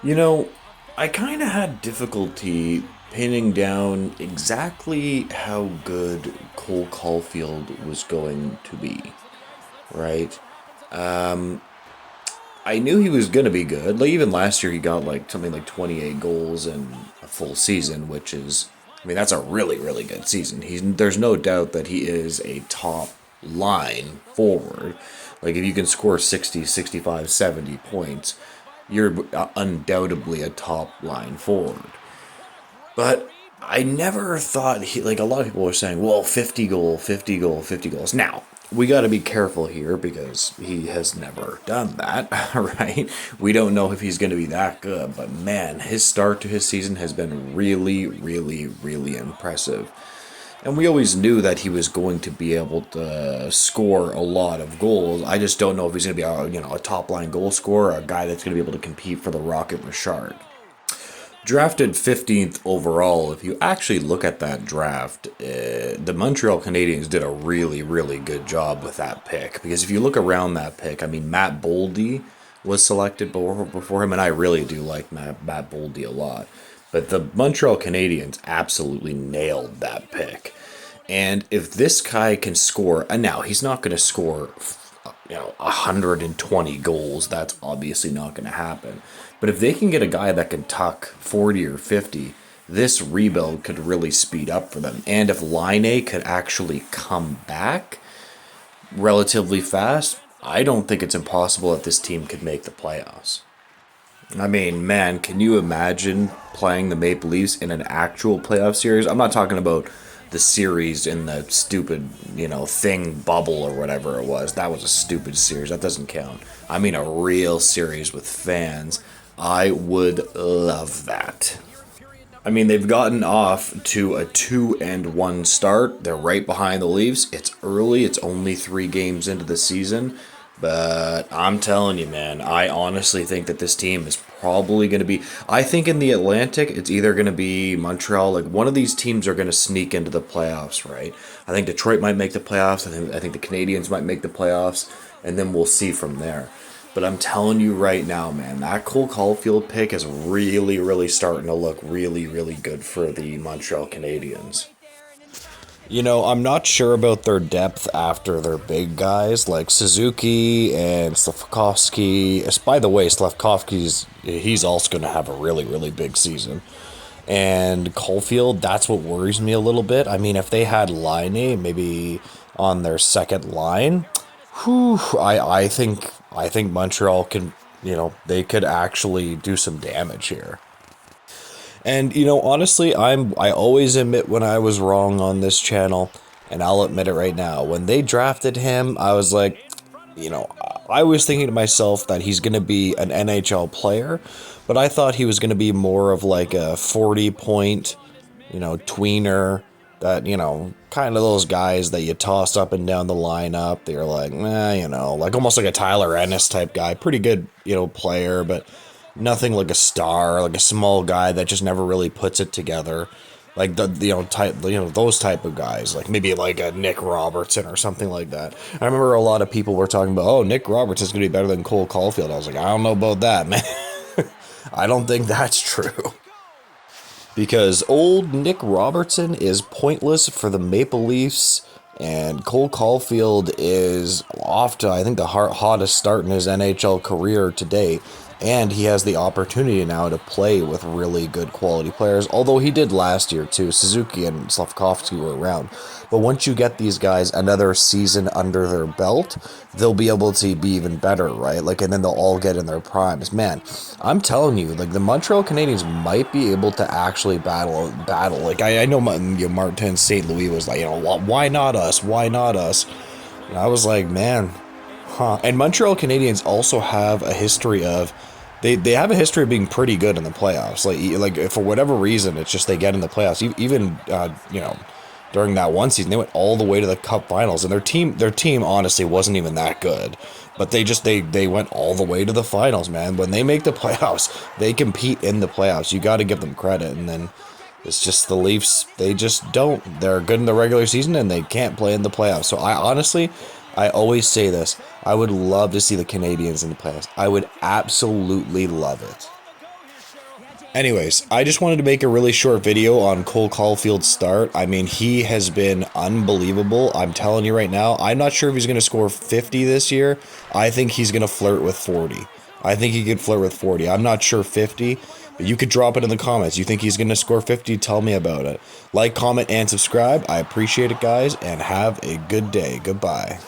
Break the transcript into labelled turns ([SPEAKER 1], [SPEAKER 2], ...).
[SPEAKER 1] You know, I kind of had difficulty pinning down exactly how good Cole Caulfield was going to be, right? I knew he was going to be good. Like even last year he got like something like 28 goals in a full season, which is I mean that's a really good season. There's no doubt that he is a top line forward. Like if you can score 60, 65, 70 points, you're undoubtedly a top line forward. But I never thought he, like a lot of people were saying, well, 50 goal, 50 goal, 50 goals. Now, we got to be careful here because he has never done that, right? We don't know if he's going to be that good, but man, his start to his season has been really impressive. And we always knew that he was going to be able to score a lot of goals. I just don't know if he's going to be a top line goal scorer, or a guy that's going to be able to compete for the Rocket Richard. Drafted 15th overall, if you actually look at that draft, the Montreal Canadiens did a really good job with that pick. Because if you look around that pick, I mean, Matt Boldy was selected before him, and I really do like Matt Boldy a lot. But the Montreal Canadiens absolutely nailed that pick. And if this guy can score, and now he's not going to score 120 goals. That's obviously not going to happen. But if they can get a guy that can tuck 40 or 50, this rebuild could really speed up for them. And if Line could actually come back relatively fast, I don't think it's impossible that this team could make the playoffs. I mean, man, can you imagine playing the Maple Leafs in an actual playoff series? I'm not talking about the series in the stupid, thing bubble or whatever it was. That was a stupid series. That doesn't count. I mean, a real series with fans. I would love that. I mean, they've gotten off to a 2-1 start. They're right behind the Leafs. It's early. It's only 3 games into the season. But I'm telling you, man, I honestly think that this team is probably going to be. I think in the Atlantic, it's either going to be Montreal. Like one of these teams are going to sneak into the playoffs, right? I think Detroit might make the playoffs. I think the Canadiens might make the playoffs, and then we'll see from there. But I'm telling you right now, man, that Cole Caulfield pick is really starting to look really good for the Montreal Canadiens. I'm not sure about their depth after their big guys like Suzuki and Slavkovsky. By the way, he's also going to have a really big season. And Caulfield, that's what worries me a little bit. I mean, if they had Line maybe on their second line, I think Montreal can, they could actually do some damage here. And honestly, I always admit when I was wrong on this channel, and I'll admit it right now. When they drafted him, I was like, I was thinking to myself that he's going to be an NHL player, but I thought he was going to be more of like a 40 point, tweener that, kind of those guys that you toss up and down the lineup. They're like, like almost like a Tyler Ennis type guy. Pretty good, player, but nothing like a star, like a small guy that just never really puts it together. Like those type of guys, like maybe like a Nick Robertson or something like that. I remember a lot of people were talking about, oh, Nick Robertson's gonna be better than Cole Caulfield. I was like, I don't know about that, man. I don't think that's true. Because old Nick Robertson is pointless for the Maple Leafs, and Cole Caulfield is off to, I think, the hottest start in his NHL career to date. And he has the opportunity now to play with really good quality players, although he did last year too. Suzuki and Slavkovsky were around. But once you get these guys another season under their belt, they'll be able to be even better, right? Like, and then they'll all get in their primes. Man, I'm telling you, like the Montreal Canadiens might be able to actually battle. Like I know Martin St. Louis was like, why not us? Why not us? And I was like, man. Huh. And Montreal Canadiens also have a history of they have a history of being pretty good in the playoffs. Like for whatever reason, it's just they get in the playoffs. Even during that one season, they went all the way to the Cup Finals, and their team honestly wasn't even that good. But they went all the way to the finals, man. When they make the playoffs, they compete in the playoffs. You got to give them credit, and then. It's just the Leafs, they just don't. They're good in the regular season and they can't play in the playoffs. So I always say this. I would love to see the Canadiens in the playoffs. I would absolutely love it. Anyways, I just wanted to make a really short video on Cole Caulfield's start. I mean, he has been unbelievable. I'm telling you right now, I'm not sure if he's going to score 50 this year. I think he's going to flirt with 40. I think he could flirt with 40. I'm not sure 50, but you could drop it in the comments. You think he's going to score 50? Tell me about it. Like, comment, and subscribe. I appreciate it, guys, and have a good day. Goodbye.